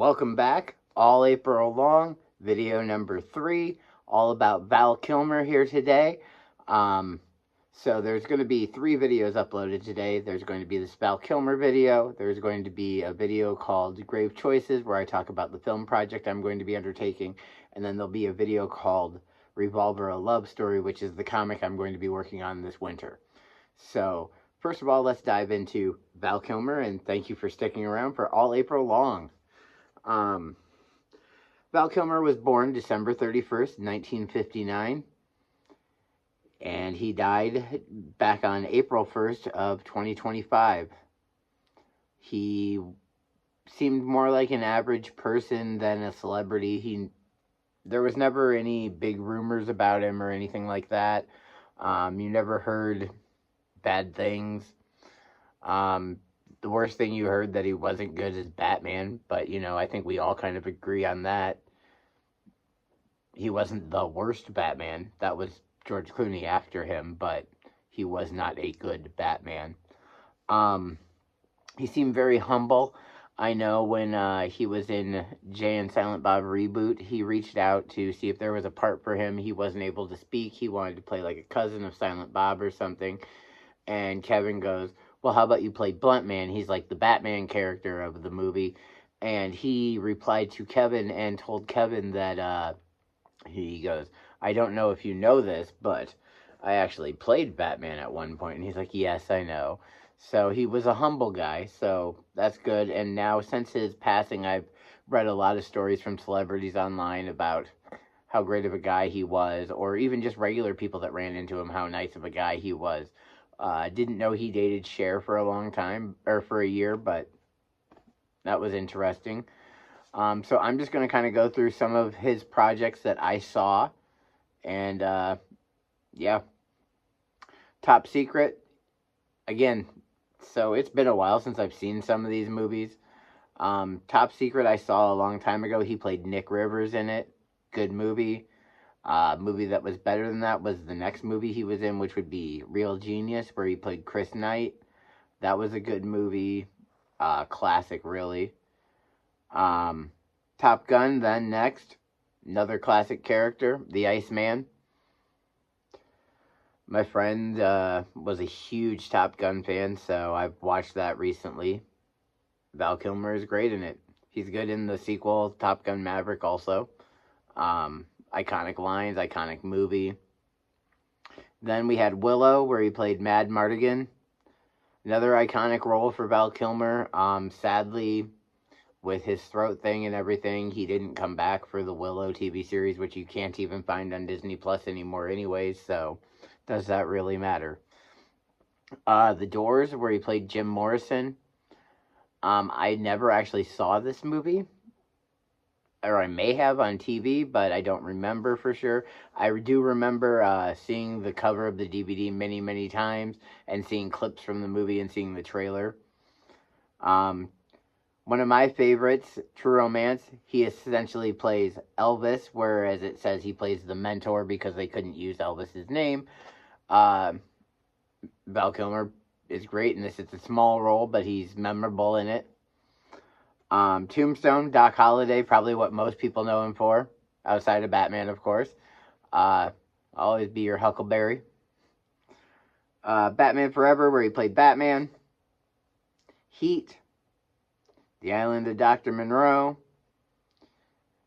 Welcome back. All April long, video number 3, all about Val Kilmer here today. So there's going to be 3 videos uploaded today. There's going to be this Val Kilmer video. There's going to be a video called Grave Choices, where I talk about the film project I'm going to be undertaking. And then there'll be a video called Revolver: A Love Story, which is the comic I'm going to be working on this winter. So first of all, let's dive into Val Kilmer, and thank you for sticking around for all April long. Val Kilmer was born December 31st, 1959, and he died back on April 1st of 2025. He seemed more like an average person than a celebrity. There was never any big rumors about him or anything like that. You never heard bad things. The worst thing you heard that he wasn't good as Batman, but, I think we all kind of agree on that. He wasn't the worst Batman. That was George Clooney after him, but he was not a good Batman. He seemed very humble. I know when he was in Jay and Silent Bob Reboot, he reached out to see if there was a part for him. He wasn't able to speak. He wanted to play like a cousin of Silent Bob or something. And Kevin goes, well, how about you play Blunt Man? He's like the Batman character of the movie. And he replied to Kevin and told Kevin that, he goes, I don't know if you know this, but I actually played Batman at one point. And he's like, yes, I know. So he was a humble guy, so that's good. And now, since his passing, I've read a lot of stories from celebrities online about how great of a guy he was, or even just regular people that ran into him, how nice of a guy he was. Didn't know he dated Cher for a long time, or for a year, but that was interesting. So I'm just going to kind of go through some of his projects that I saw. And, yeah. Top Secret. Again, so it's been a while since I've seen some of these movies. Top Secret I saw a long time ago. He played Nick Rivers in it. Good movie. Movie that was better than that was the next movie he was in, which would be Real Genius, where he played Chris Knight. That was a good movie. Classic, really. Top Gun, then next. Another classic character, the Iceman. My friend was a huge Top Gun fan, so I've watched that recently. Val Kilmer is great in it. He's good in the sequel, Top Gun Maverick, also. Iconic lines, iconic movie. Then we had Willow, where he played Mad Mardigan. Another iconic role for Val Kilmer. Sadly, with his throat thing and everything, he didn't come back for the Willow TV series, which you can't even find on Disney Plus anymore anyways, so does that really matter? The Doors, where he played Jim Morrison. I never actually saw this movie. Or I may have on TV, but I don't remember for sure. I do remember seeing the cover of the DVD many, many times, and seeing clips from the movie and seeing the trailer. One of my favorites, True Romance, he essentially plays Elvis, whereas it says he plays the mentor because they couldn't use Elvis's name. Val Kilmer is great in this. It's a small role, but he's memorable in it. Tombstone, Doc Holliday, probably what most people know him for, outside of Batman, of course. Always be your Huckleberry. Batman Forever, where he played Batman. Heat. The Island of Dr. Monroe.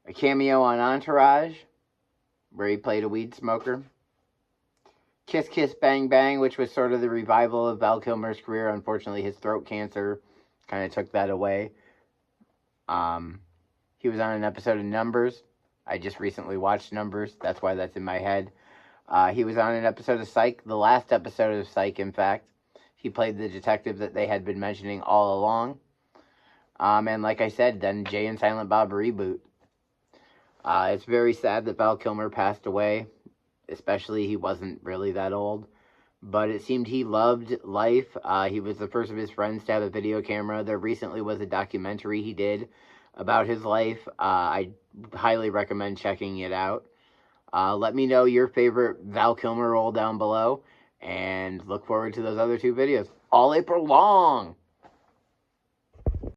A cameo on Entourage, where he played a weed smoker. Kiss Kiss Bang Bang, which was sort of the revival of Val Kilmer's career. Unfortunately, his throat cancer kind of took that away. He was on an episode of Numbers. I just recently watched Numbers. That's why that's in my head. He was on an episode of Psych, the last episode of Psych, in fact. He played the detective that they had been mentioning all along. And like I said, then Jay and Silent Bob Reboot. It's very sad that Val Kilmer passed away. Especially, he wasn't really that old. But it seemed he loved life. He was the first of his friends to have a video camera. There recently was a documentary he did about his life. I highly recommend checking it out. Let me know your favorite Val Kilmer role down below. And look forward to those other 2 videos. All April long!